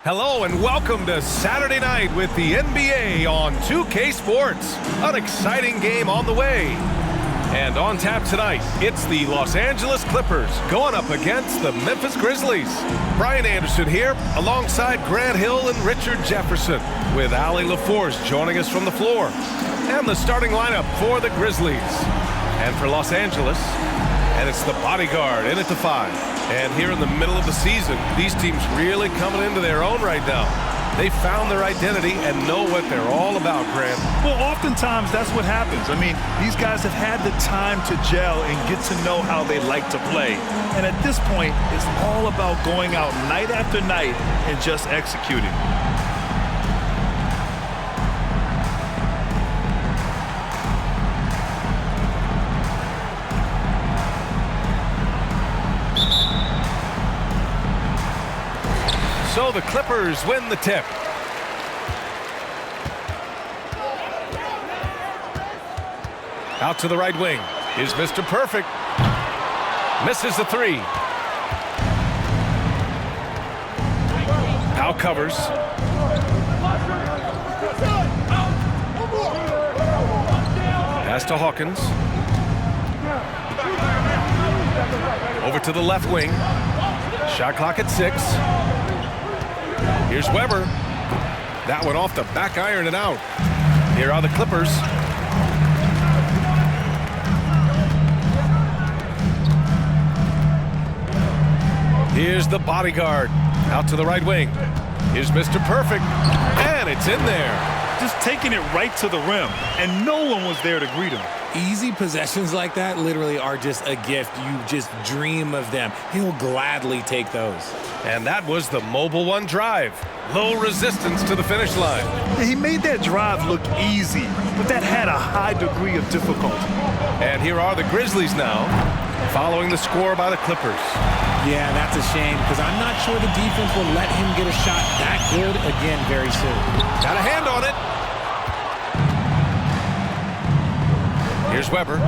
Hello and welcome to Saturday night with the NBA on 2K Sports. An exciting game on the way. And on tap tonight, it's the Los Angeles Clippers going up against the Memphis Grizzlies. Brian Anderson here alongside Grant Hill and Richard Jefferson with Allie LaForce joining us from the floor. And the starting lineup for the Grizzlies. And for Los Angeles, and it's the bodyguard in at the 5. And here in the middle of the season, these teams really coming into their own right now. They found their identity and know what they're all about, Grant. Well, oftentimes that's what happens. I mean, these guys have had the time to gel and get to know how they like to play. And at this point, it's all about going out night after night and just executing. So the Clippers win the tip. Out to the right wing is Mr. Perfect. Misses the 3. Now covers. Pass to Hawkins. Over to the left wing. Shot clock at 6. Here's Webber. That one off the back iron and out. Here are the Clippers. Here's the bodyguard. Out to the right wing. Here's Mr. Perfect. And it's in there. Just taking it right to the rim. And no one was there to greet him. Easy possessions like that literally are just a gift. You just dream of them. He'll gladly take those. And that was the Mobile One drive. Low resistance to the finish line. And he made that drive look easy, but that had a high degree of difficulty. And here are the Grizzlies now, following the score by the Clippers. Yeah, that's a shame, because I'm not sure the defense will let him get a shot that good again very soon. Got a hand on it. Here's Webber.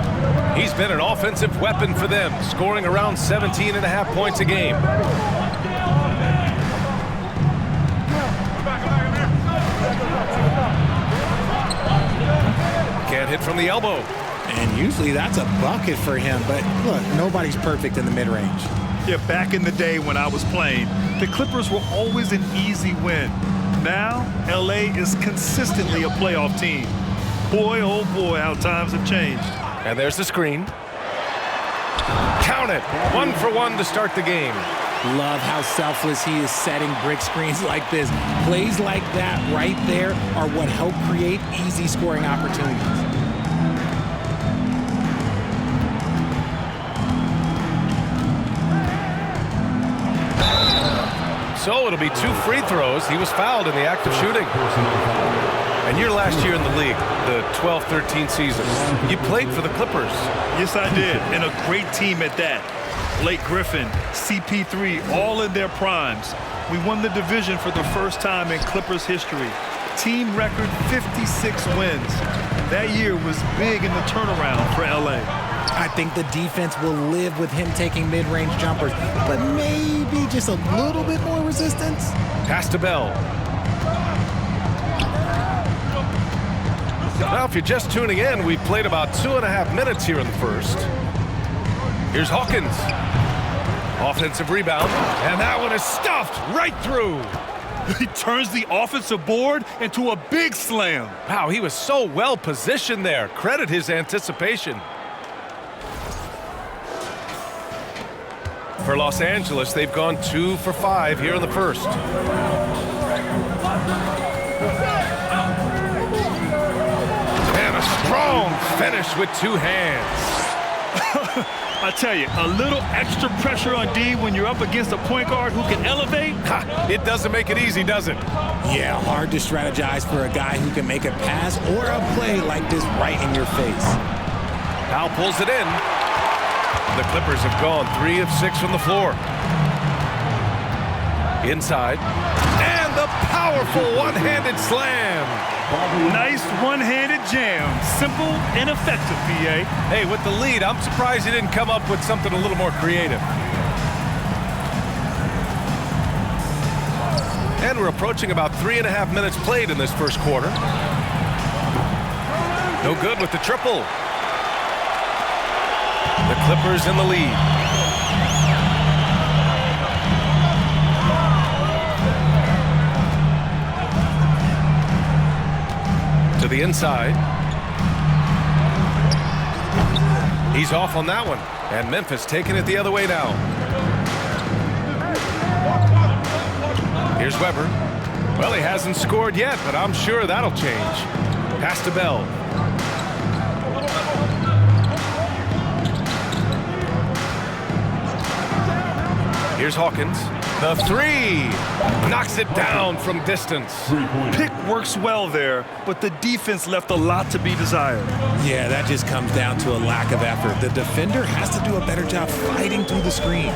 He's been an offensive weapon for them, scoring around 17.5 points a game. Can't hit from the elbow. And usually that's a bucket for him, but look, nobody's perfect in the mid-range. Yeah, back in the day when I was playing, the Clippers were always an easy win. Now, LA is consistently a playoff team. Boy, oh boy, how times have changed. And there's the screen. Count it. 1 for 1 to start the game. Love how selfless he is setting brick screens like this. Plays like that right there are what help create easy scoring opportunities. So it'll be 2 free throws. He was fouled in the act of shooting. And your last year in the league, the 12-13 season, you played for the Clippers. Yes, I did, and a great team at that. Blake Griffin, CP3, all in their primes. We won the division for the first time in Clippers history. Team record 56 wins. That year was big in the turnaround for LA. I think the defense will live with him taking mid-range jumpers, but maybe just a little bit more resistance. Pass to Bell. Now, if you're just tuning in, we've played about 2.5 minutes here in the first. Here's Hawkins. Offensive rebound, and that one is stuffed right through. He turns the offensive board into a big slam. Wow, he was so well positioned there. Credit his anticipation. For Los Angeles, they've gone 2 for 5 here in the first. And a strong finish with 2 hands. I tell you, a little extra pressure on D when you're up against a point guard who can elevate. It doesn't make it easy, does it? Yeah, hard to strategize for a guy who can make a pass or a play like this right in your face. Powell pulls it in. The Clippers have gone 3 of 6 from the floor. Inside. And the powerful one-handed slam. Nice one-handed jam. Simple and effective, PA. Hey, with the lead, I'm surprised he didn't come up with something a little more creative. And we're approaching about 3.5 minutes played in this first quarter. No good with the triple. The Clippers in the lead. To the inside. He's off on that one. And Memphis taking it the other way now. Here's Webber. Well, he hasn't scored yet, but I'm sure that'll change. Pass to Bell. Here's Hawkins. The three. Knocks it down from distance. Pick works well there, but the defense left a lot to be desired. Yeah, that just comes down to a lack of effort. The defender has to do a better job fighting through the screen.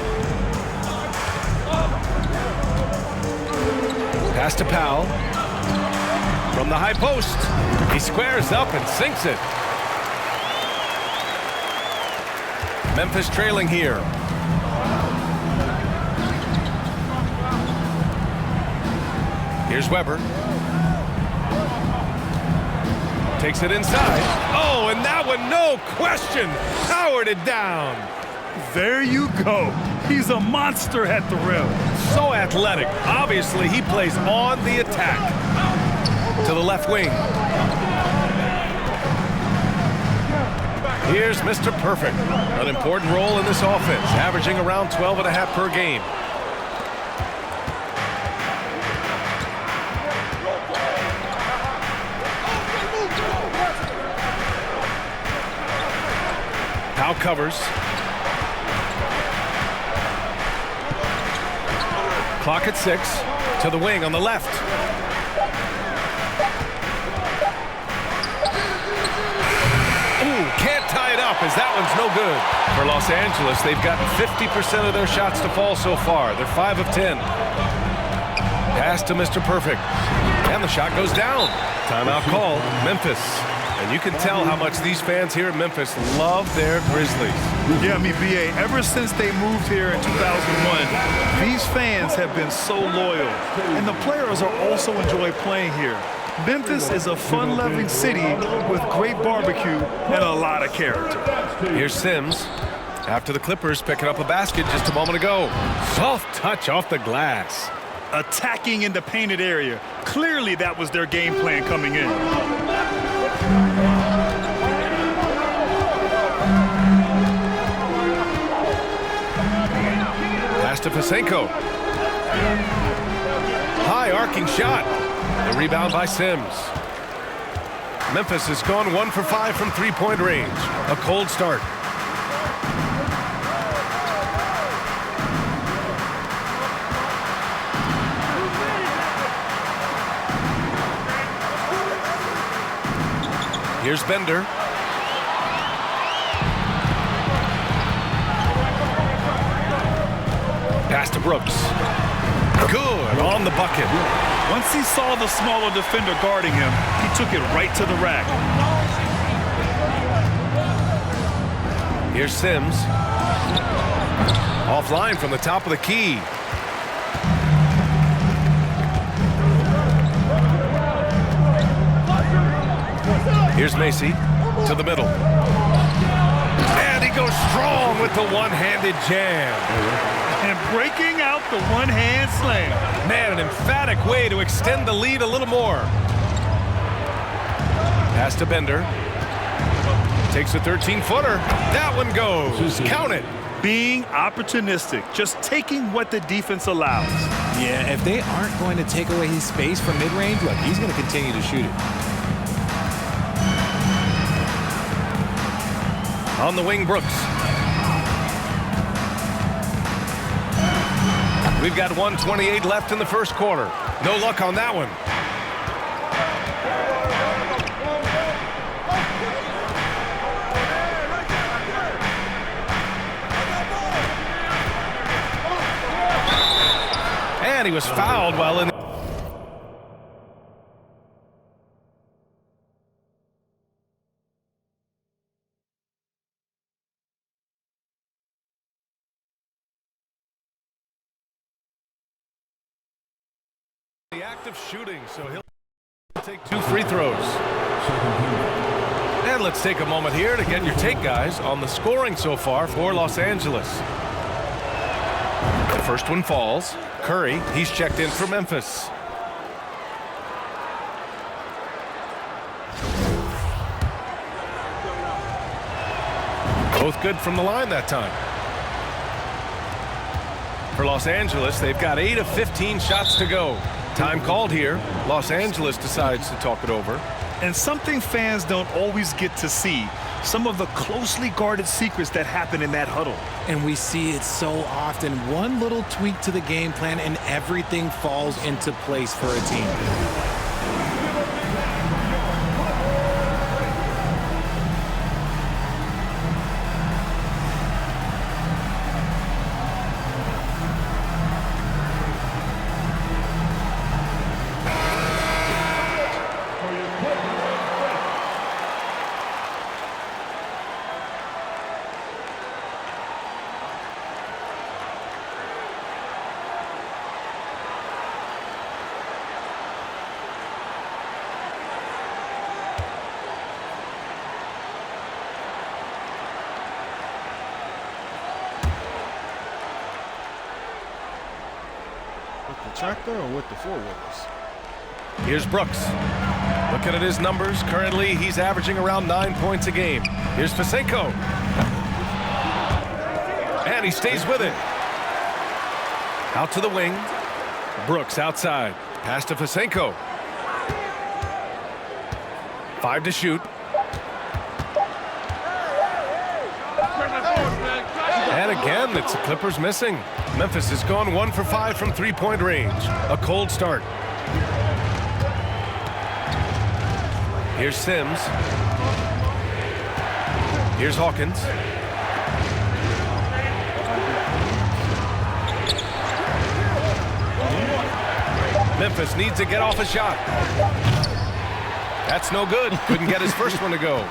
Pass to Powell. From the high post. He squares up and sinks it. Memphis trailing here. Here's Webber. Takes it inside. Oh, and that one, no question, powered it down. There you go. He's a monster at the rim. So athletic. Obviously, he plays on the attack. To the left wing. Here's Mr. Perfect. An important role in this offense, averaging around 12.5 per game. Powell covers. Clock at 6. To the wing on the left. Ooh, can't tie it up as that one's no good. For Los Angeles, they've gotten 50% of their shots to fall so far. They're 5 of 10. Pass to Mr. Perfect. And the shot goes down. Timeout call, Memphis. And you can tell how much these fans here in Memphis love their Grizzlies. Yeah, I mean, BA, ever since they moved here in 2001, these fans have been so loyal. And the players are also enjoy playing here. Memphis is a fun-loving city with great barbecue and a lot of character. Here's Sims. After the Clippers picking up a basket just a moment ago. Soft touch off the glass. Attacking in the painted area. Clearly that was their game plan coming in. Pass to Pasenko. High arcing shot. The rebound by Sims. Memphis has gone 1 for 5 from three-point range. A cold start. Here's Bender. Pass to Brooks. Good on the bucket. Once he saw the smaller defender guarding him, he took it right to the rack. Here's Sims. Offline from the top of the key. Here's Macy to the middle. And he goes strong with the one-handed jam. And breaking out the one-hand slam. Man, an emphatic way to extend the lead a little more. Pass to Bender. Takes a 13-footer. That one goes. Count it. Being opportunistic, just taking what the defense allows. Yeah, if they aren't going to take away his space from mid-range, look, he's going to continue to shoot it. On the wing, Brooks. We've got 1:28 left in the first quarter. No luck on that one. And he was fouled while in effective shooting, so he'll take 2 free throws. And let's take a moment here to get your take, guys, on the scoring so far for Los Angeles. The first one falls. Curry, he's checked in for Memphis. Both good from the line that time. For Los Angeles, they've got 8 of 15 shots to go. Time called here. Los Angeles decides to talk it over. And something fans don't always get to see, some of the closely guarded secrets that happen in that huddle. And we see it so often. One little tweak to the game plan and everything falls into place for a team. Tractor or with the 4 wheels? Here's Brooks. Looking at his numbers, currently he's averaging around 9 points a game. Here's Fasenko. And he stays with it. Out to the wing. Brooks outside. Pass to Fasenko. 5 to shoot. And again, it's the Clippers missing. Memphis is gone 1 for 5 from 3-point range. A cold start. Here's Sims. Here's Hawkins. Memphis needs to get off a shot. That's no good. Couldn't get his first one to go.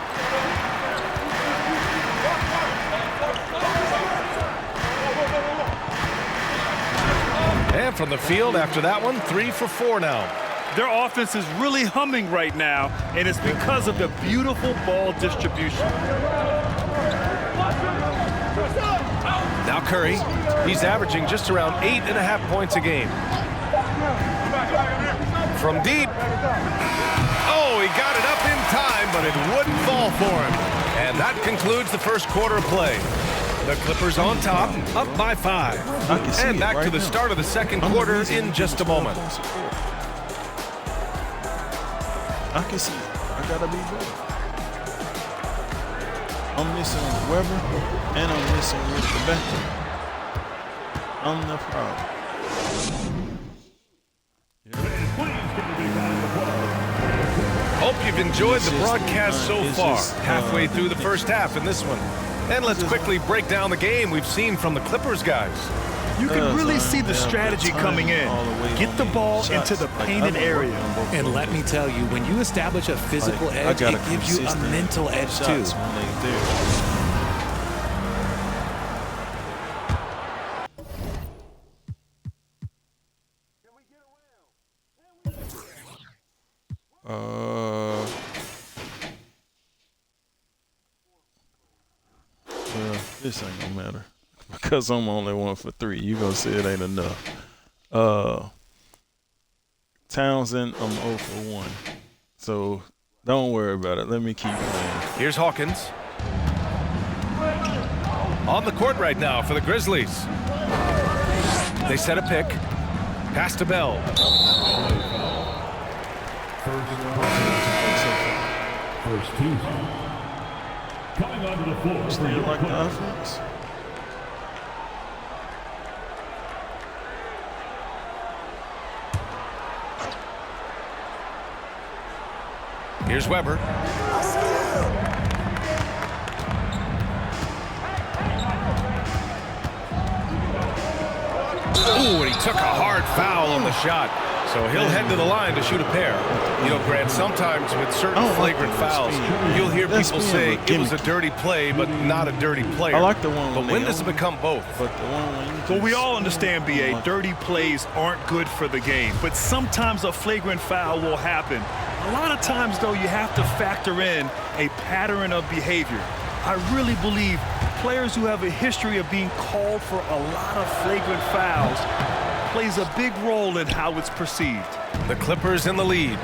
And from the field after that one, 3 for 4 now. Their offense is really humming right now, and it's because of the beautiful ball distribution. Now Curry, he's averaging just around 8.5 points a game. From deep. Oh, he got it up in time, but it wouldn't fall for him. And that concludes the first quarter of play. The Clippers on top, up by 5. And back to the start of the second quarter in just a moment. I can see it. I gotta be better. I'm missing Webber and I'm missing Rebecca. I'm the problem. Hope you've enjoyed the broadcast so far. Halfway through the first half in this one. And let's quickly break down the game we've seen from the Clippers guys. You can really see the strategy coming in. Get the ball into the painted area. And let me tell you, when you establish a physical edge, it gives you a mental edge too. Well, this ain't gonna matter because I'm only 1 for 3. You gonna say it ain't enough. Townsend, I'm 0 for 1. So don't worry about it. Let me keep playing. Here's Hawkins. On the court right now for the Grizzlies. They set a pick. Pass to Bell. First team. Coming onto the floor. Do you like the offense? Here's Webber. Ooh, and he took a hard foul on the shot. So he'll head to the line to shoot a pair. You know, Grant, sometimes with certain flagrant fouls, you'll hear people say it was a dirty play, but not a dirty player. I like the one. But when does it become both? But the one when you Well, we all understand, BA, dirty plays aren't good for the game, but sometimes a flagrant foul will happen. A lot of times, though, you have to factor in a pattern of behavior. I really believe players who have a history of being called for a lot of flagrant fouls plays a big role in how it's perceived. The Clippers in the lead.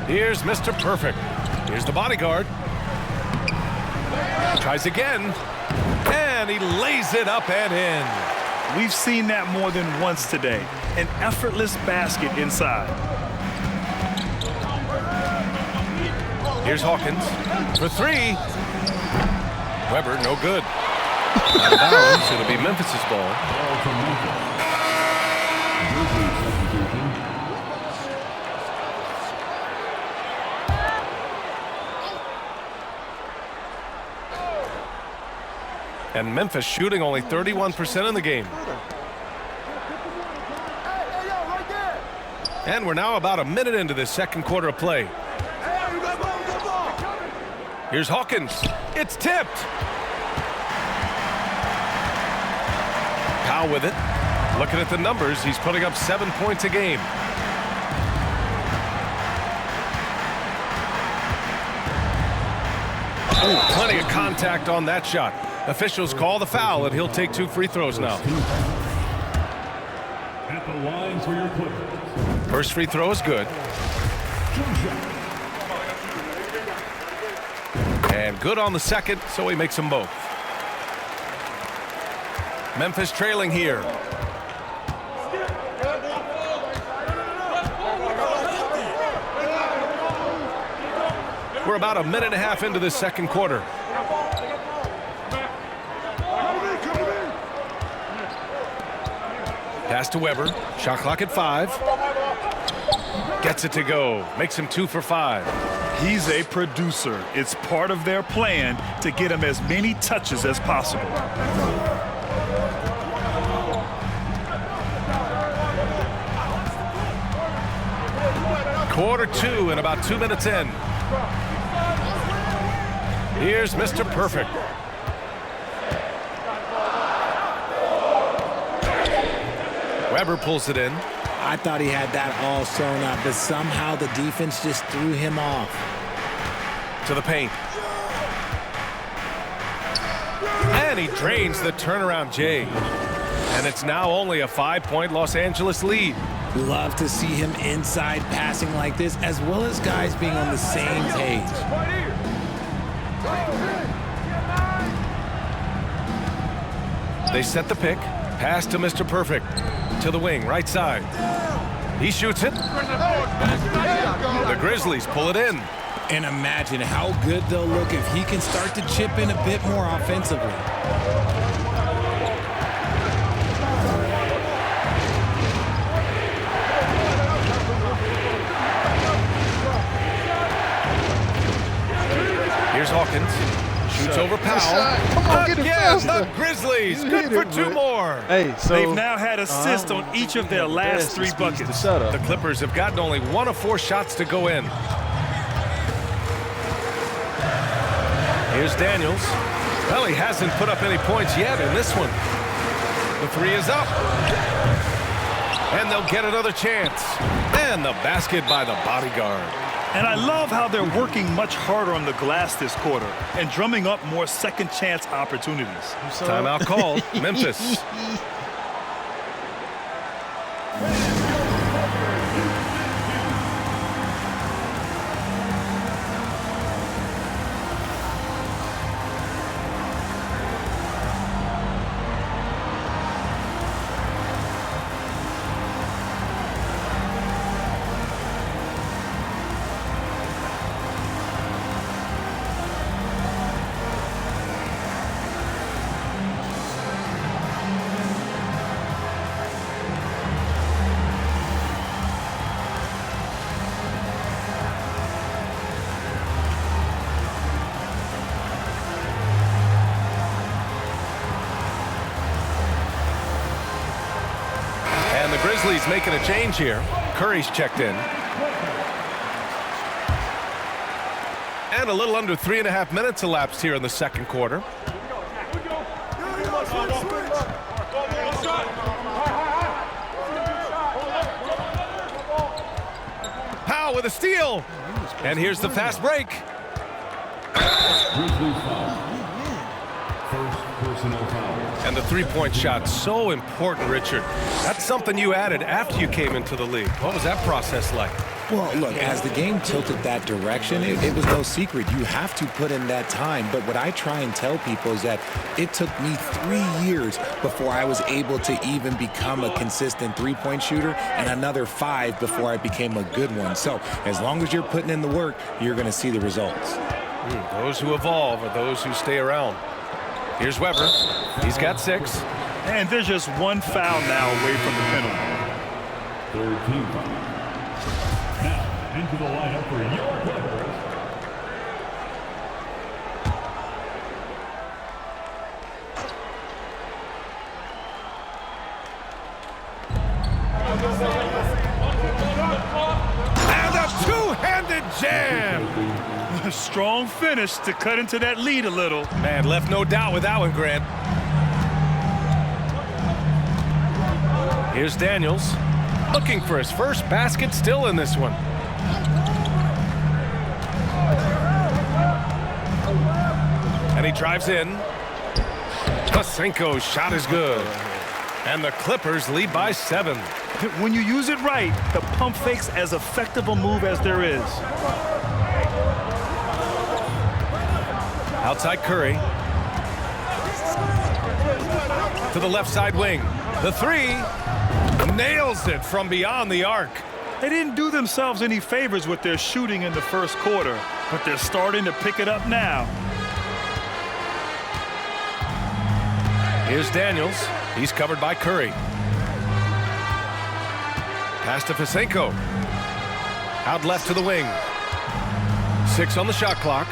Here's Mr. Perfect. Here's the bodyguard. Tries again. And he lays it up and in. We've seen that more than once today. An effortless basket inside. Here's Hawkins for three. Webber, no good. Out of bounds. It'll be Memphis's ball. Ball from Memphis. Grizzlies substitution. And Memphis shooting only 31% in the game. And we're now about a minute into this second quarter of play. Here's Hawkins. It's tipped. Powell with it. Looking at the numbers, he's putting up 7 points a game. Oh, plenty of contact on that shot. Officials call the foul, and he'll take 2 free throws now. At the line for your Clippers. First free throw is good. Jump shot. And good on the second, so he makes them both. Memphis trailing here. We're about a minute and a half into this second quarter. Pass to Webber. Shot clock at 5. Gets it to go. Makes him 2 for 5. He's a producer. It's part of their plan to get him as many touches as possible. Quarter 2 and about 2 minutes in. Here's Mr. Perfect. Webber pulls it in. I thought he had that all sewn up, but somehow the defense just threw him off. To the paint. And he drains the turnaround J. And it's now only a 5-point Los Angeles lead. Love to see him inside passing like this, as well as guys being on the same page. They set the pick. Pass to Mr. Perfect. To the wing, right side. He shoots it. The Grizzlies pull it in. And imagine how good they'll look if he can start to chip in a bit more offensively. Here's Hawkins. Shoots over Powell. Come on, get it Again, faster. the Grizzlies. Good Hit for it, 2 man. more. Hey, so They've now had assists on each of their last 3 buckets. Shut up. The Clippers have gotten only 1 of 4 shots to go in. Here's Daniels. Well, he hasn't put up any points yet in this one. The 3 is up. And they'll get another chance. And the basket by the bodyguard. And I love how they're working much harder on the glass this quarter and drumming up more second chance opportunities. Timeout called. Memphis. Grizzlies making a change here. Curry's checked in. And a little under 3.5 minutes elapsed here in the second quarter. Powell with a steal. And here's the fast break. Grizzlies foul. First personal foul. And the three-point shot, so important, Richard. That's something you added after you came into the league. What was that process like? Well, look, as the game tilted that direction, it was no secret. You have to put in that time. But what I try and tell people is that it took me 3 years before I was able to even become a consistent three-point shooter, and another 5 before I became a good one. So as long as you're putting in the work, you're going to see the results. Those who evolve are those who stay around. Here's Webber. He's got 6. And there's just one foul now away from the penalty. Third team foul. Now, into the lineup for your Clippers. And a two-handed jam. A strong finish to cut into that lead a little. Man, left no doubt with that one, Grant. Here's Daniels, looking for his first basket, still in this one. And he drives in. Pasenko's shot is good. And the Clippers lead by 7. When you use it right, the pump fake's as effective a move as there is. Outside Curry. To the left side wing. The 3. Nails it from beyond the arc. They didn't do themselves any favors with their shooting in the first quarter, but they're starting to pick it up now. Here's Daniels. He's covered by Curry. Pass to Pasenko. Out left to the wing. 6 on the shot clock.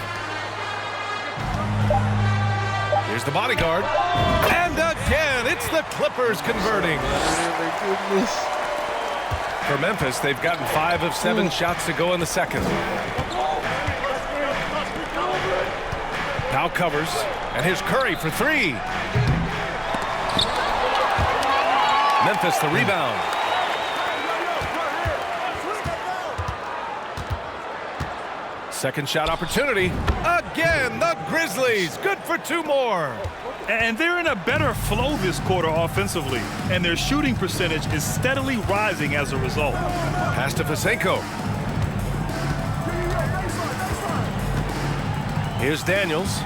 Here's the bodyguard. And again, it's the Clippers converting. For Memphis, they've gotten 5 of 7 shots to go in the second. Now covers. And here's Curry for 3. Memphis the rebound. Second shot opportunity. Again, the Grizzlies. Good for 2 more. And they're in a better flow this quarter offensively, and their shooting percentage is steadily rising as a result. Pass to Pasenko. Here's Daniels.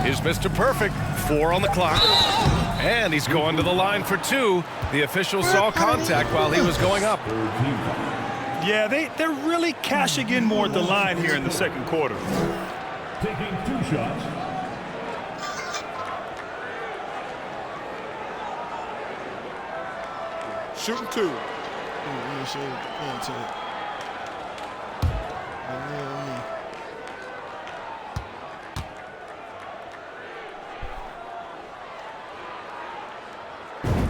Here's Mr. Perfect. 4 on the clock. And he's going to the line for 2. The official saw contact while he was going up. Yeah, they're really cashing in more at the line here in the second quarter. Taking 2 shots. Shooting 2.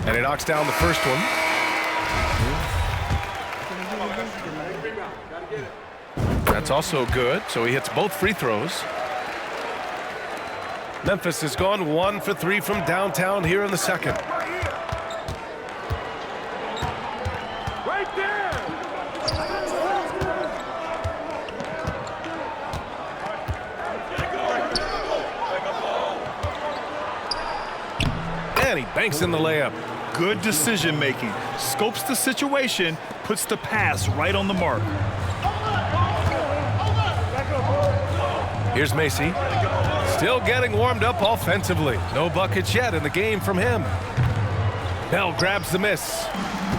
And he knocks down the first one. That's also good, so he hits both free throws. Memphis has gone 1 for 3 from downtown here in the second. Right there. And he banks in the layup. Good decision making. Scopes the situation, puts the pass right on the mark. Here's Macy. Still getting warmed up offensively. No buckets yet in the game from him. Bell grabs the miss.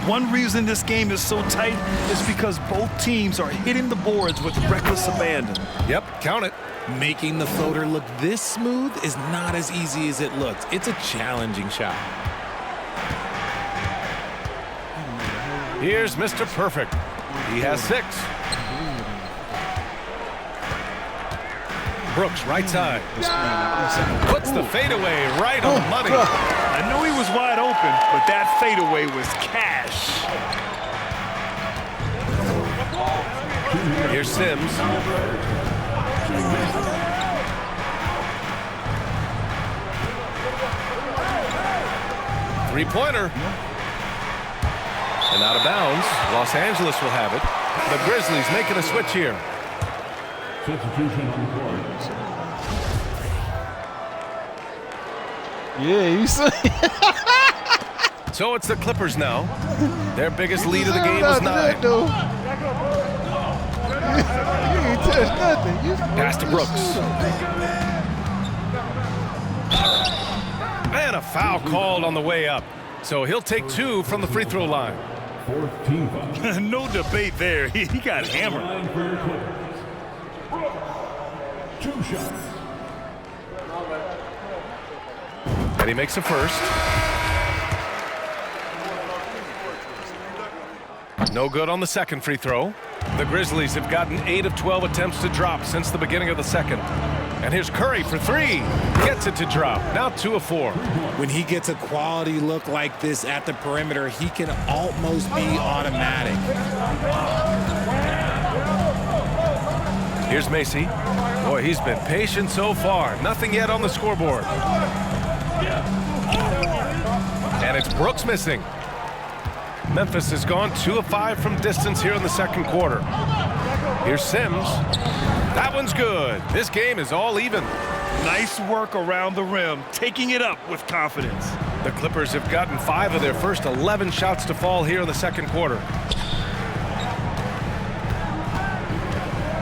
One reason this game is so tight is because both teams are hitting the boards with reckless abandon. Yep, count it. Making the floater look this smooth is not as easy as it looks. It's a challenging shot. Here's Mr. Perfect. He has 6. Brooks, right side. Puts the fadeaway right on the money. I know he was wide open, but that fadeaway was cash. Here's Sims. Three-pointer. And out of bounds. Los Angeles will have it. The Grizzlies making a switch here. Substitution on the court. Yeah, you see. So it's the Clippers now. Their biggest lead of the game was 9. You ain't touched nothing. Pass to Brooks. And a foul called on the way up. So he'll take 2 from the free throw line. Fourth team foul. No debate there. He got hammered. Line for your Clippers. 2 shots. And he makes a first. No good on the second free throw. The Grizzlies have gotten 8 of 12 attempts to drop since the beginning of the second. And here's Curry for 3. Gets it to drop. Now 2 of 4. When he gets a quality look like this at the perimeter, he can almost be automatic. Here's Macy. Boy, he's been patient so far. Nothing yet on the scoreboard. And it's Brooks missing. Memphis has gone 2 of 5 from distance here in the second quarter. Here's Sims. That one's good. This game is all even. Nice work around the rim, taking it up with confidence. The Clippers have gotten 5 of their first 11 shots to fall here in the second quarter.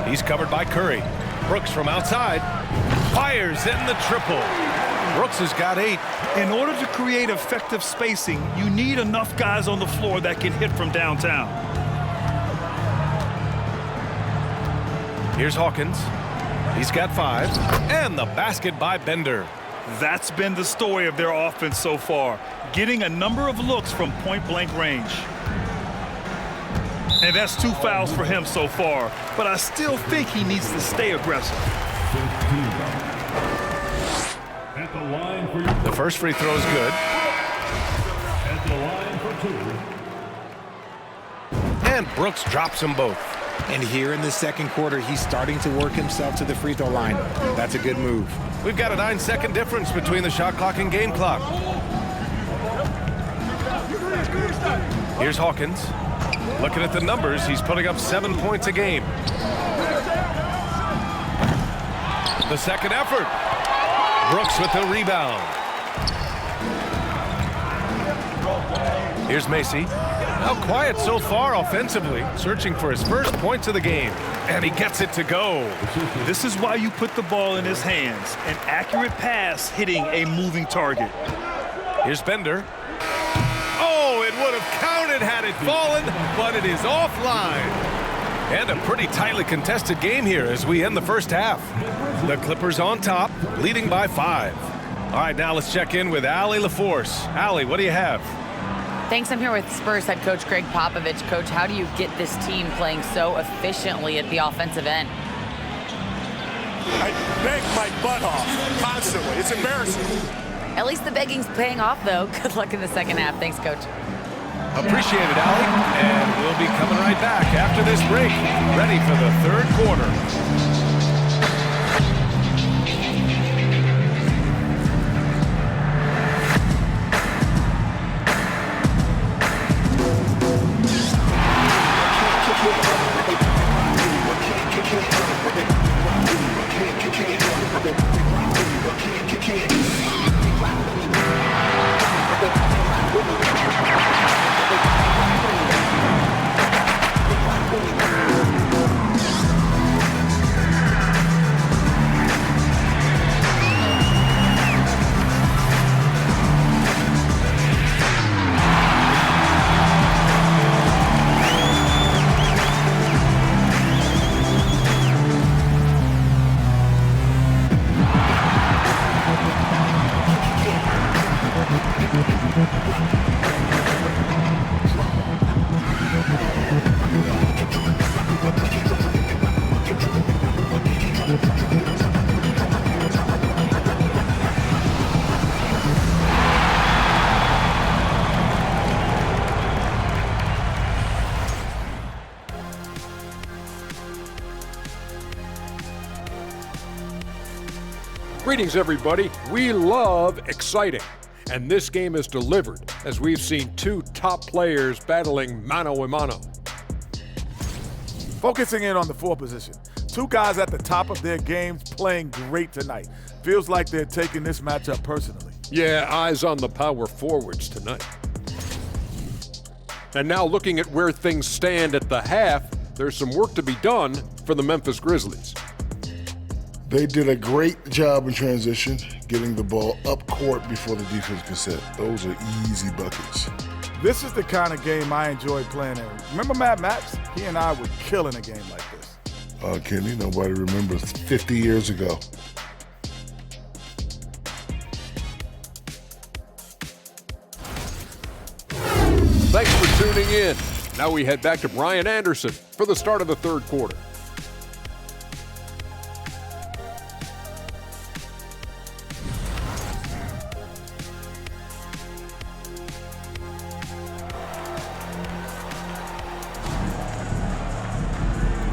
He's covered by Curry. Brooks from outside. Fires in the triple. Brooks has got 8. In order to create effective spacing, you need enough guys on the floor that can hit from downtown. Here's Hawkins. He's got 5. And the basket by Bender. That's been the story of their offense so far, getting a number of looks from point-blank range. And that's 2 fouls for him so far, but I still think he needs to stay aggressive. At the line for your The first free throw is good. At the line for 2. And Brooks drops them both. And here in the second quarter, he's starting to work himself to the free throw line. That's a good move. We've got a 9-second difference between the shot clock and game clock. Here's Hawkins. Looking at the numbers, he's putting up 7 points a game. The second effort. Brooks with the rebound. Here's Macy. How quiet so far offensively, searching for his first points of the game. And he gets it to go. This is why you put the ball in his hands. An accurate pass hitting a moving target. Here's Bender. Oh, it would have counted had it fallen, but it is offline. And a pretty tightly contested game here as we end the first half. The Clippers on top, leading by 5. All right, now let's check in with Allie LaForce. Allie, what do you have? Thanks. I'm here with Spurs head coach Greg Popovich. Coach, how do you get this team playing so efficiently at the offensive end? I beg my butt off constantly. It's embarrassing. At least the begging's paying off, though. Good luck in the second half. Thanks, Coach. Appreciate it, Allie. And we'll be coming right back after this break, ready for the third quarter. Greetings, everybody. We love exciting. And this game is delivered as we've seen two top players battling mano a mano. Focusing in on the 4 position. 2 guys at the top of their games playing great tonight. Feels like they're taking this matchup personally. Yeah, eyes on the power forwards tonight. And now looking at where things stand at the half, there's some work to be done for the Memphis Grizzlies. They did a great job in transition, getting the ball up court before the defense could set. Those are easy buckets. This is the kind of game I enjoy playing in. Remember Mad Max? He and I would kill in a game like this. Kenny, nobody remembers 50 years ago. Thanks for tuning in. Now we head back to Brian Anderson for the start of the third quarter.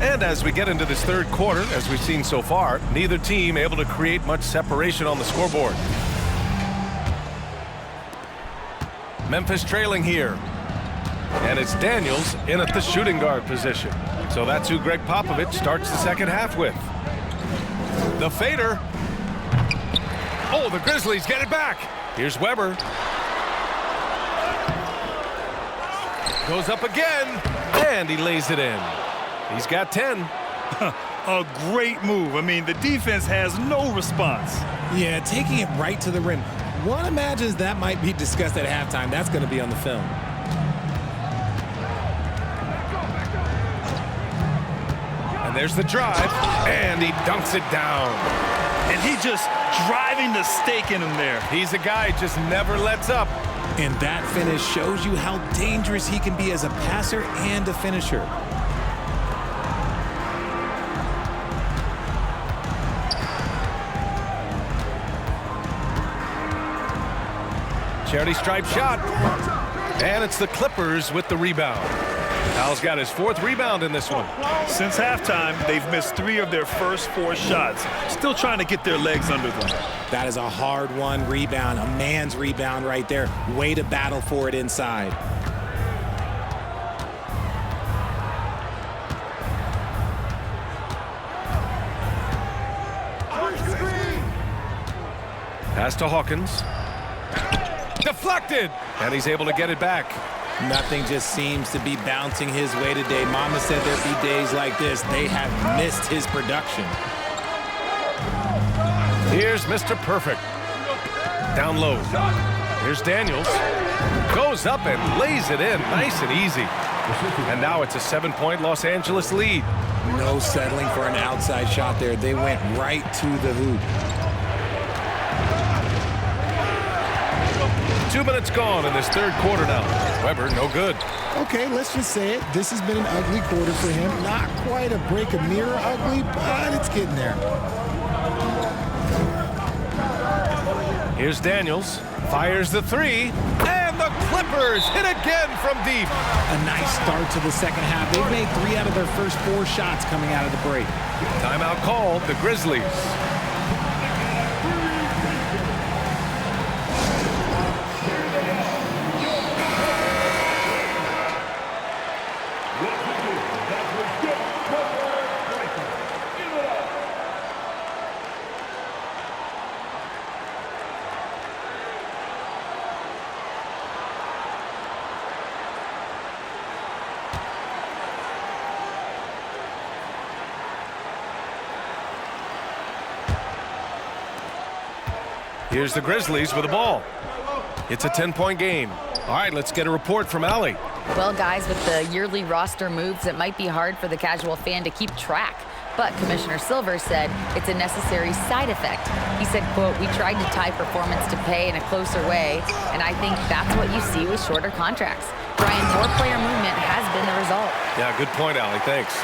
And as we get into this third quarter, as we've seen so far, neither team able to create much separation on the scoreboard. Memphis trailing here. And it's Daniels in at the shooting guard position. So that's who Greg Popovich starts the second half with. The fader. Oh, the Grizzlies get it back. Here's Webber. Goes up again, and he lays it in. He's got 10. A great move. I mean, the defense has no response. Yeah, taking it right to the rim. One imagines that might be discussed at halftime. That's going to be on the film. And there's the drive, and he dunks it down. And he just driving the stake in him there. He's a guy just never lets up. And that finish shows you how dangerous he can be as a passer and a finisher. Charity stripe shot. And it's the Clippers with the rebound. Al's got his 4th rebound in this one. Since halftime, they've missed 3 of their first 4 shots. Still trying to get their legs under them. That is a hard-won rebound, a man's rebound right there. Way to battle for it inside. Pass to Hawkins. Deflected! And he's able to get it back. Nothing just seems to be bouncing his way today. Mama said there'd be days like this. They have missed his production. Here's Mr. Perfect. Down low. Here's Daniels. Goes up and lays it in. Nice and easy. And now it's a 7-point Los Angeles lead. No settling for an outside shot there. They went right to the hoop. 2 minutes gone in this third quarter now. Webber, no good. Okay, let's just say it. This has been an ugly quarter for him. Not quite a break a mirror ugly, but it's getting there. Here's Daniels. Fires the 3. And the Clippers hit again from deep. A nice start to the second half. They've made 3 out of their first 4 shots coming out of the break. Timeout called, the Grizzlies. Here's the Grizzlies with the ball. It's a 10-point game. All right, let's get a report from Allie. Well, guys, with the yearly roster moves, it might be hard for the casual fan to keep track. But Commissioner Silver said it's a necessary side effect. He said, quote, "We tried to tie performance to pay in a closer way, and I think that's what you see with shorter contracts." Brian, more player movement has been the result. Yeah, good point, Allie. Thanks.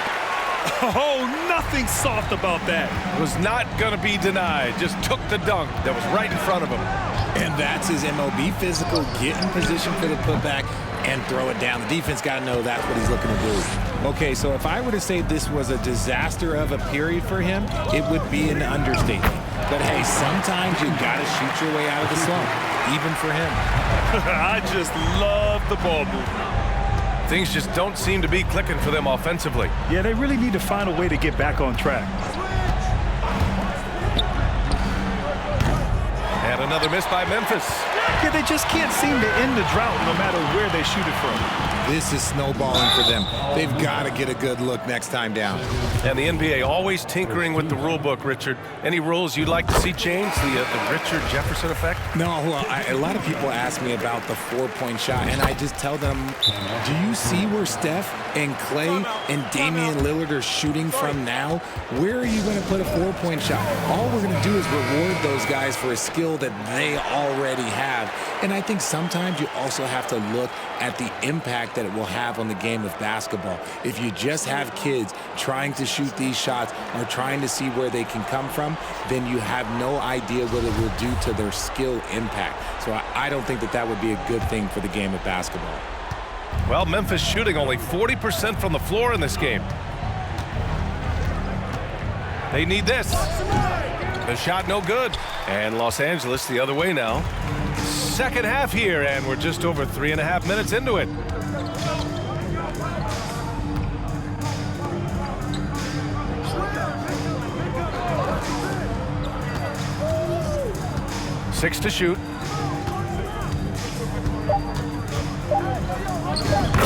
Oh, nothing soft about that. Was not going to be denied. Just took the dunk that was right in front of him. And that's his MOB physical. Get in position for the putback and throw it down. The defense got to know that's what he's looking to do. Okay, so if I were to say this was a disaster of a period for him, it would be an understatement. But hey, sometimes you got to shoot your way out of the slump, even for him. I just love the ball movement. Things just don't seem to be clicking for them offensively. Yeah, they really need to find a way to get back on track. And another miss by Memphis. Yeah, they just can't seem to end the drought no matter where they shoot it from. This is snowballing for them. They've got to get a good look next time down. And the NBA always tinkering with the rule book, Richard. Any rules you'd like to see changed? The Richard Jefferson effect? No, well, a lot of people ask me about the four-point shot, and I just tell them, do you see where Steph and Clay and Damian Lillard are shooting from now? Where are you going to put a four-point shot? All we're going to do is reward those guys for a skill that they already have. And I think sometimes you also have to look at the impact that it will have on the game of basketball. If you just have kids trying to shoot these shots or trying to see where they can come from, then you have no idea what it will do to their skill impact. So I don't think that that would be a good thing for the game of basketball. Well, Memphis shooting only 40% from the floor in this game. They need this. The shot no good. And Los Angeles the other way now. Second half here, and we're just over 3.5 minutes into it. Six to shoot.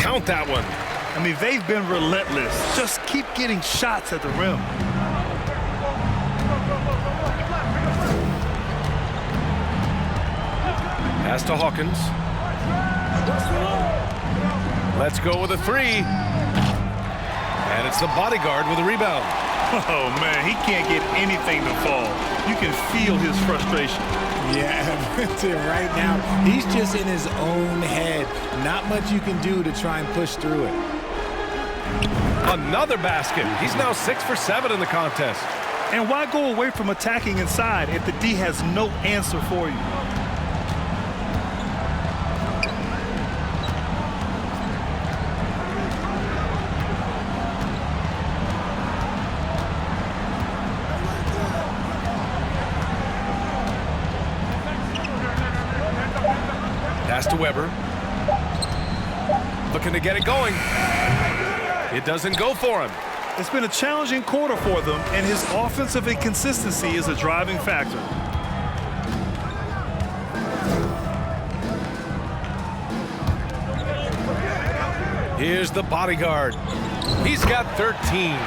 Count that one. I mean, they've been relentless. Just keep getting shots at the rim. Pass to Hawkins. Let's go with a three. And it's the bodyguard with a rebound. Oh, man, he can't get anything to fall. You can feel his frustration. Yeah, right now, he's just in his own head. Not much you can do to try and push through it. Another basket. He's now 6 for 7 in the contest. And why go away from attacking inside if the D has no answer for you? Pass to Webber. Looking to get it going. It doesn't go for him. It's been a challenging quarter for them, and his offensive inconsistency is a driving factor. Here's the bodyguard. He's got 13.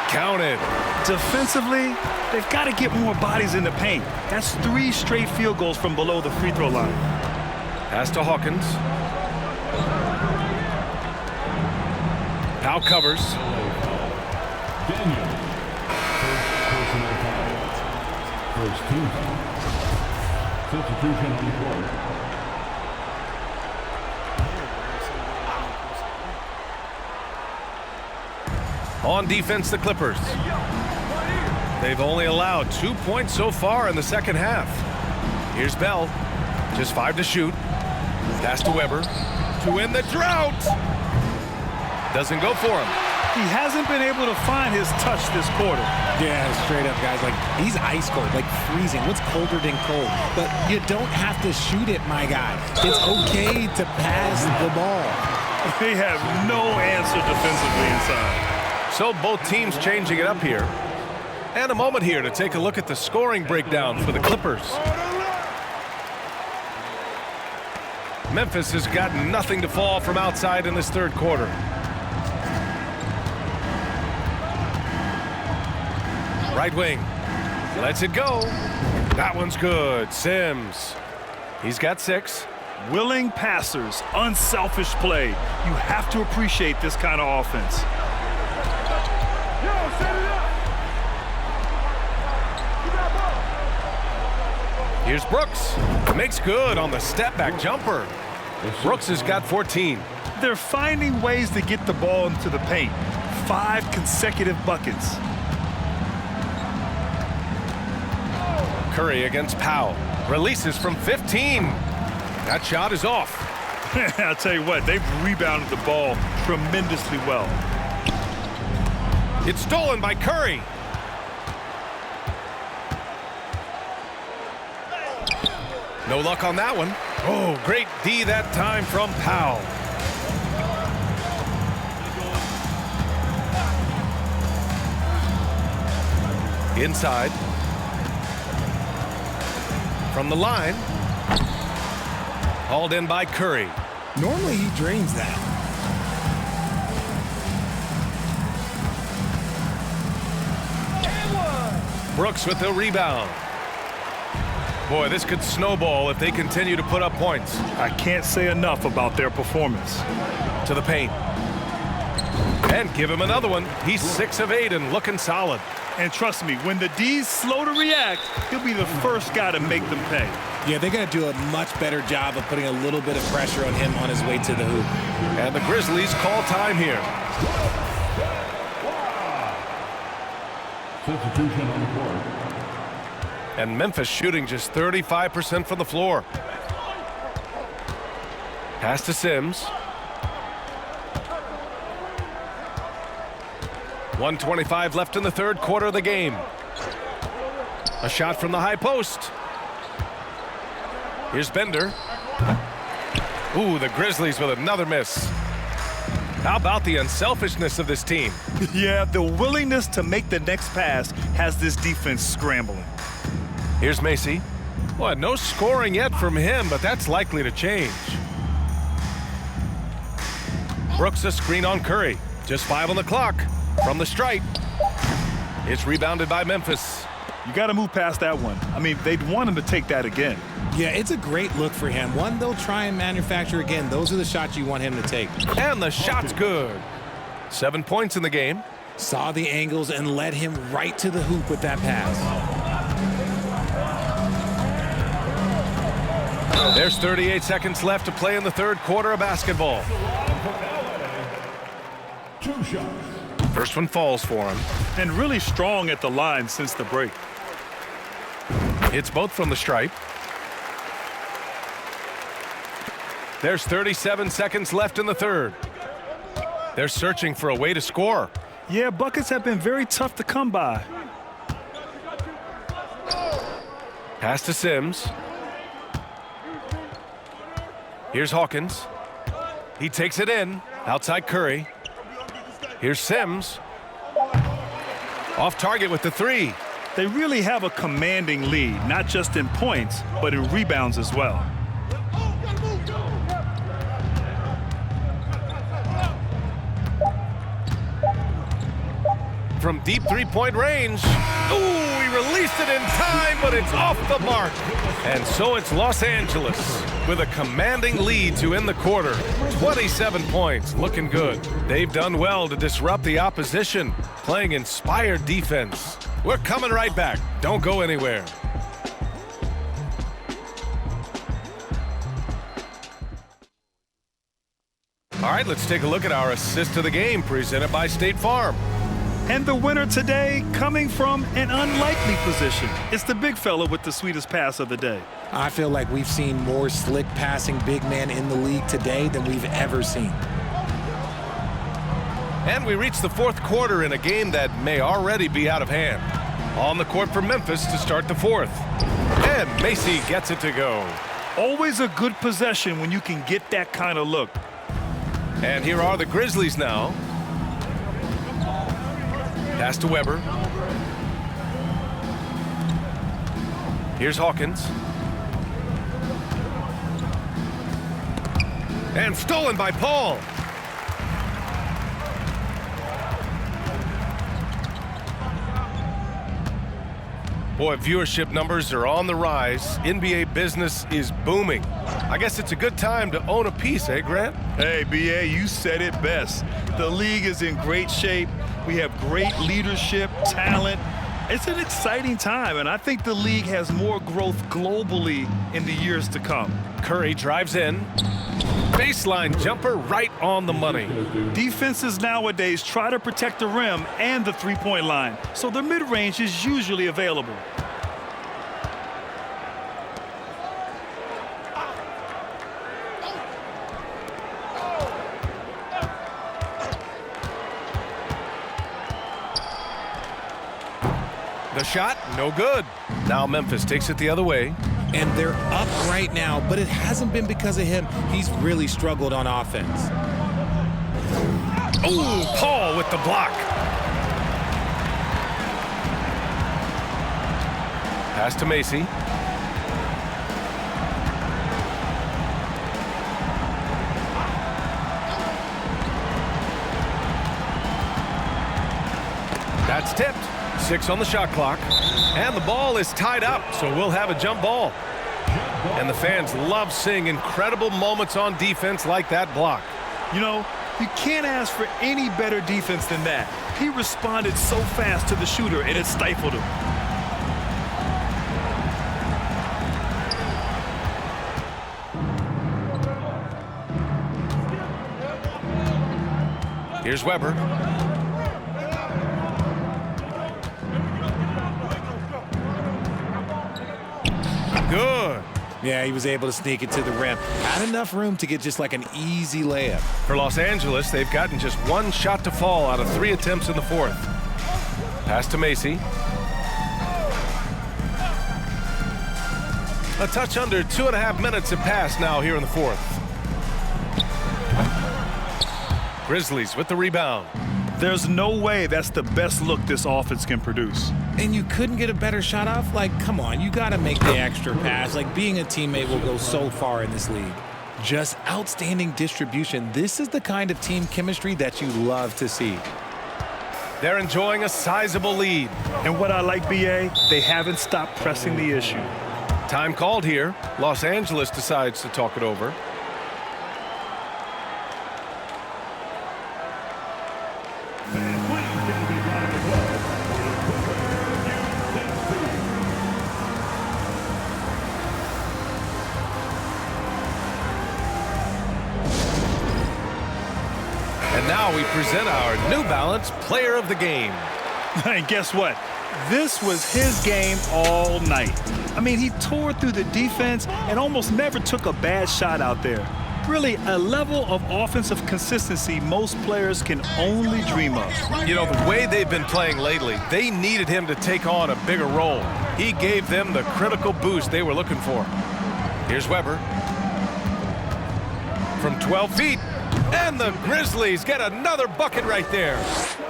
Counted. Defensively, they've got to get more bodies in the paint. That's 3 straight field goals from below the free throw line. Pass to Hawkins. Powell covers. Daniel. First personal foul. First team foul. Substitution on the court. On defense, the Clippers. They've only allowed 2 points so far in the second half. Here's Bell. Just 5 to shoot. Pass to Webber. To win the drought. Doesn't go for him. He hasn't been able to find his touch this quarter. Yeah, straight up, guys. Like, he's ice cold, like freezing. What's colder than cold? But you don't have to shoot it, my guy. It's okay to pass the ball. They have no answer defensively inside. So both teams changing it up here. And a moment here to take a look at the scoring breakdown for the Clippers. Memphis has got nothing to fall from outside in this third quarter. Right wing. Lets it go. That one's good. Sims. He's got 6. Willing passers, unselfish play. You have to appreciate this kind of offense. Here's Brooks. Makes good on the step-back jumper. Brooks has got 14. They're finding ways to get the ball into the paint. 5 consecutive buckets. Curry against Powell. Releases from 15. That shot is off. I'll tell you what, they've rebounded the ball tremendously well. It's stolen by Curry. No luck on that one. Oh, great D that time from Powell. Inside. From the line. Hauled in by Curry. Normally he drains that. Brooks with the rebound. Boy, this could snowball if they continue to put up points. I can't say enough about their performance. To the paint. And give him another one. He's 6 of 8 and looking solid. And trust me, when the D's slow to react, he'll be the first guy to make them pay. Yeah, they're going to do a much better job of putting a little bit of pressure on him on his way to the hoop. And the Grizzlies call time here. Substitution on the court. And Memphis shooting just 35% from the floor. Pass to Sims. 1:25 left in the third quarter of the game. A shot from the high post. Here's Bender. Ooh, the Grizzlies with another miss. How about the unselfishness of this team? Yeah, the willingness to make the next pass has this defense scrambling. Here's Macy. Well, no scoring yet from him, but that's likely to change. Brooks a screen on Curry. Just 5 on the clock. From the stripe. It's rebounded by Memphis. You got to move past that one. I mean, they'd want him to take that again. Yeah, it's a great look for him. One they'll try and manufacture again. Those are the shots you want him to take. And the shot's good. 7 points in the game. Saw the angles and led him right to the hoop with that pass. There's 38 seconds left to play in the third quarter of basketball. 2 shots. First one falls for him. And really strong at the line since the break. It's both from the stripe. There's 37 seconds left in the third. They're searching for a way to score. Yeah, buckets have been very tough to come by. Pass to Sims. Here's Hawkins. He takes it in. Outside Curry. Here's Sims. Off target with the 3. They really have a commanding lead, not just in points, but in rebounds as well. From deep three-point range. Ooh, he released it in time, but it's off the mark. And so it's Los Angeles with a commanding lead to end the quarter. 27 points, looking good. They've done well to disrupt the opposition, playing inspired defense. We're coming right back. Don't go anywhere. All right, let's take a look at our assist of the game presented by State Farm. And the winner today coming from an unlikely position. It's the big fella with the sweetest pass of the day. I feel like we've seen more slick passing big men in the league today than we've ever seen. And we reach the fourth quarter in a game that may already be out of hand. On the court for Memphis to start the fourth. And Macy gets it to go. Always a good possession when you can get that kind of look. And here are the Grizzlies now. Pass to Webber. Here's Hawkins. And stolen by Paul. Boy, viewership numbers are on the rise. NBA business is booming. I guess it's a good time to own a piece, eh, Grant? Hey, B.A., you said it best. The league is in great shape. We have great leadership, talent. It's an exciting time, and I think the league has more growth globally in the years to come. Curry drives in. Baseline jumper right on the money. Defenses nowadays try to protect the rim and the three-point line, so the mid-range is usually available. The shot, no good. Now Memphis takes it the other way. and they're up right now, but it hasn't been because of him. He's really struggled on offense. Oh, Paul with the block. Pass to Macy. That's tipped. 6 on the shot clock. And the ball is tied up, so we'll have a jump ball. And the fans love seeing incredible moments on defense like that block. You know, you can't ask for any better defense than that. He responded so fast to the shooter, and it stifled him. Here's Webber. Good. Yeah, he was able to sneak it to the rim. Had enough room to get just like an easy layup. For Los Angeles, they've gotten just 1 shot to fall out of 3 attempts in the 4th. Pass to Macy. A touch under 2.5 minutes have passed now here in the 4th. Grizzlies with the rebound. There's no way that's the best look this offense can produce. And you couldn't get a better shot off? Like, come on, you got to make the extra pass. Like, being a teammate will go so far in this league. Just outstanding distribution. This is the kind of team chemistry that you love to see. They're enjoying a sizable lead. And what I like, BA, they haven't stopped pressing the issue. Time called here. Los Angeles decides to talk it over. And now we present our New Balance Player of the Game. And guess what? This was his game all night. I mean, he tore through the defense and almost never took a bad shot out there. Really, a level of offensive consistency most players can only dream of. You know, the way they've been playing lately, they needed him to take on a bigger role. He gave them the critical boost they were looking for. Here's Webber. From 12 feet. And the Grizzlies get another bucket right there.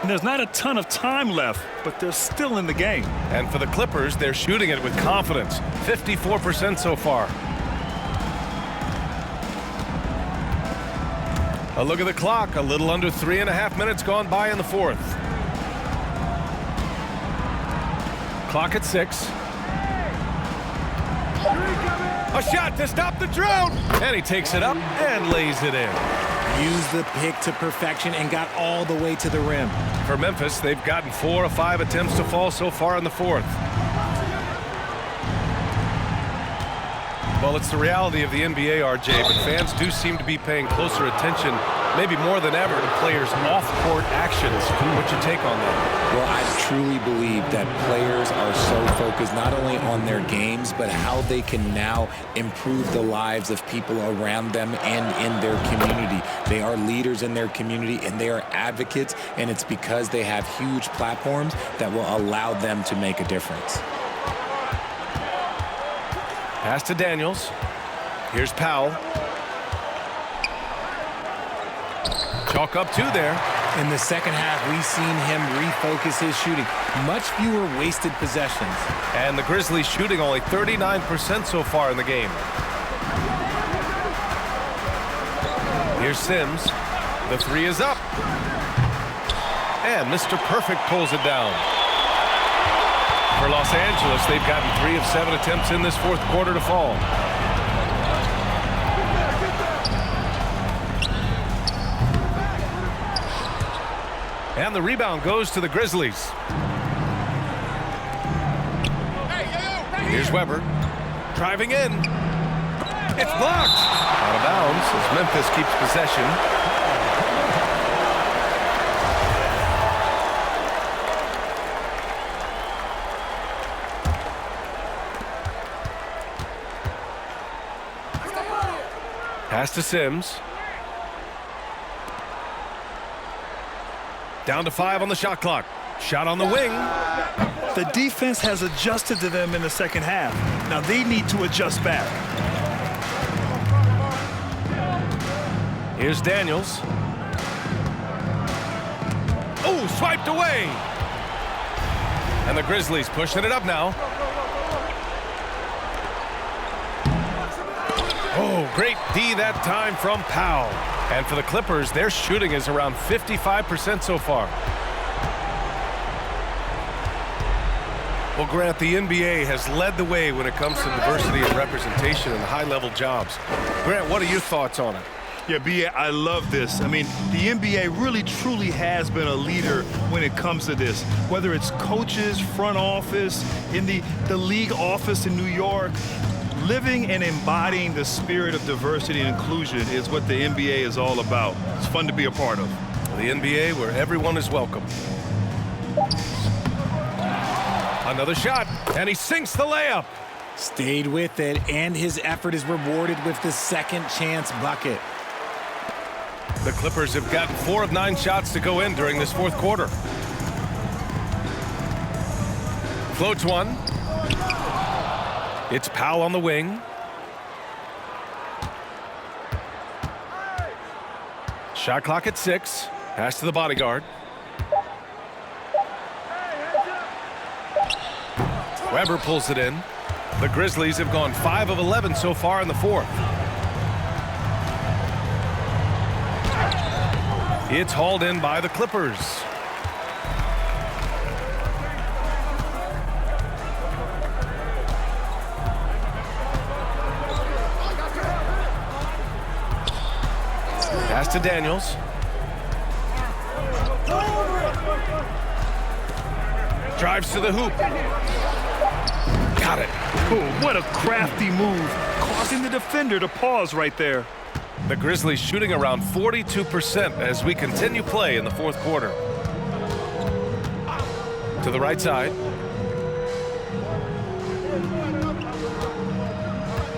And there's not a ton of time left, but they're still in the game. And for the Clippers, they're shooting it with confidence. 54% so far. A look at the clock. A little under 3.5 minutes gone by in the 4th. Clock at 6. A shot to stop the drought. And he takes it up and lays it in. Used the pick to perfection and got all the way to the rim. For Memphis, they've gotten 4 of 5 attempts to fall so far in the 4th. Well, it's the reality of the NBA, RJ, but fans do seem to be paying closer attention, maybe more than ever, to players' off-court actions. What's your take on that? Well, I truly believe that players are so focused not only on their games, but how they can now improve the lives of people around them and in their community. They are leaders in their community, and they are advocates, and it's because they have huge platforms that will allow them to make a difference. Pass to Daniels. Here's Powell. Chalk up 2 there. In the second half, we've seen him refocus his shooting. Much fewer wasted possessions. And the Grizzlies shooting only 39% so far in the game. Here's Sims. The 3 is up. And Mr. Perfect pulls it down. For Los Angeles, they've gotten 3 of 7 attempts in this 4th quarter to fall. And the rebound goes to the Grizzlies. Here's Webber. Driving in. It's blocked. Out of bounds as Memphis keeps possession. Pass to Sims. Down to 5 on the shot clock. Shot on the wing. The defense has adjusted to them in the second half. Now they need to adjust back. Here's Daniels. Oh, swiped away. And the Grizzlies pushing it up now. Oh, great D that time from Powell. And for the Clippers, their shooting is around 55% so far. Well, Grant, the NBA has led the way when it comes to diversity and representation in high-level jobs. Grant, what are your thoughts on it? Yeah, B.A., I love this. I mean, the NBA really, truly has been a leader when it comes to this. Whether it's coaches, front office, in the league office in New York, living and embodying the spirit of diversity and inclusion is what the NBA is all about. It's fun to be a part of. The NBA where everyone is welcome. Another shot, and he sinks the layup. Stayed with it, and his effort is rewarded with the second chance bucket. The Clippers have gotten 4 of 9 shots to go in during this fourth quarter. Floats one. It's Powell on the wing. Shot clock at 6. Pass to the bodyguard. Webber pulls it in. The Grizzlies have gone 5 of 11 so far in the fourth. It's hauled in by the Clippers. Pass to Daniels. Drives to the hoop. Got it. Oh, what a crafty move, causing the defender to pause right there. The Grizzlies shooting around 42% as we continue play in the fourth quarter. To the right side.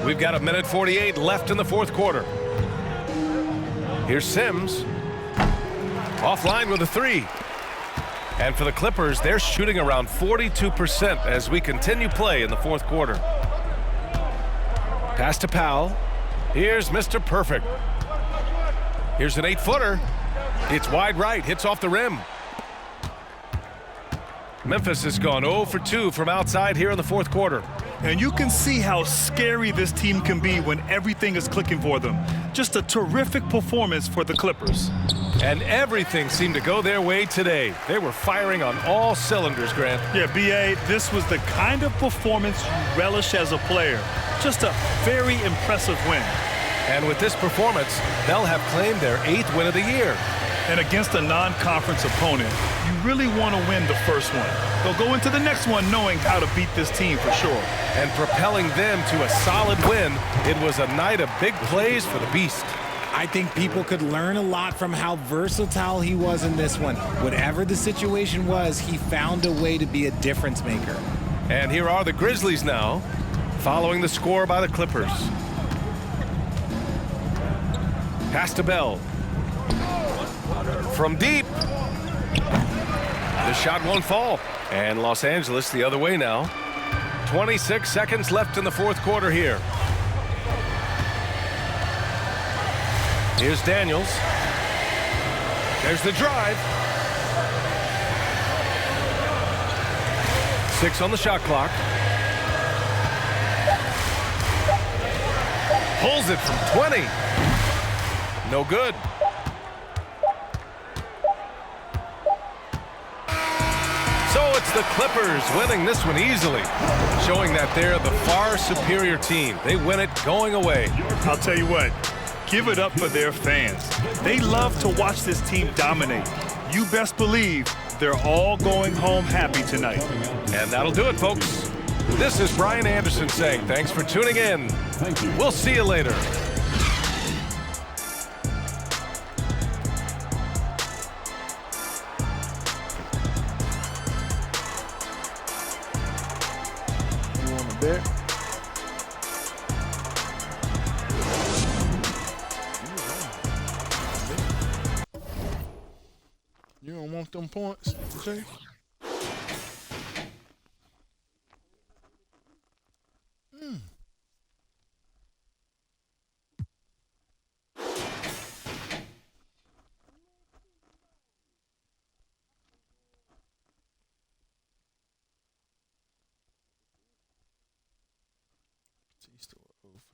We've got 1:48 left in the fourth quarter. Here's Sims. Offline with a 3. And for the Clippers, they're shooting around 42% as we continue play in the fourth quarter. Pass to Powell. Here's Mr. Perfect. Here's an 8-footer. It's wide right, hits off the rim. Memphis has gone 0 for 2 from outside here in the fourth quarter. And you can see how scary this team can be when everything is clicking for them. Just a terrific performance for the Clippers. And everything seemed to go their way today. They were firing on all cylinders, Grant. Yeah, B.A., this was the kind of performance you relish as a player. Just a very impressive win. And with this performance, they'll have claimed their 8th win of the year. And against a non-conference opponent, you really want to win the first one. They'll go into the next one knowing how to beat this team for sure. And propelling them to a solid win, it was a night of big plays for the Beast. I think people could learn a lot from how versatile he was in this one. Whatever the situation was, he found a way to be a difference maker. And here are the Grizzlies now, following the score by the Clippers. Pass to Bell. From deep. The shot won't fall. And Los Angeles the other way now. 26 seconds left in the fourth quarter here. Here's Daniels. There's the drive. 6 on the shot clock. Pulls it from 20. No good. So it's the Clippers winning this one easily, showing that they're the far superior team. They win it going away. I'll tell you what, give it up for their fans. They love to watch this team dominate. You best believe they're all going home happy tonight. And that'll do it, folks. This is Brian Anderson saying thanks for tuning in. Thank you. We'll see you later. Bet. You don't want them points, Jay?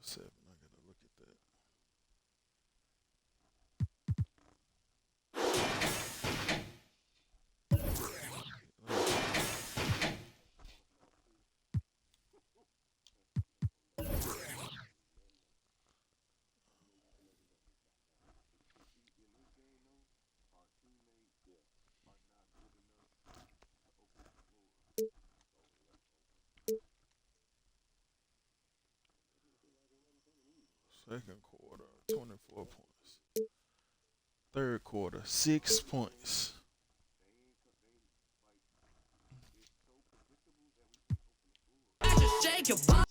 7. I gotta look at that. Second quarter, 24 points. Third quarter, 6 points. Shake your body.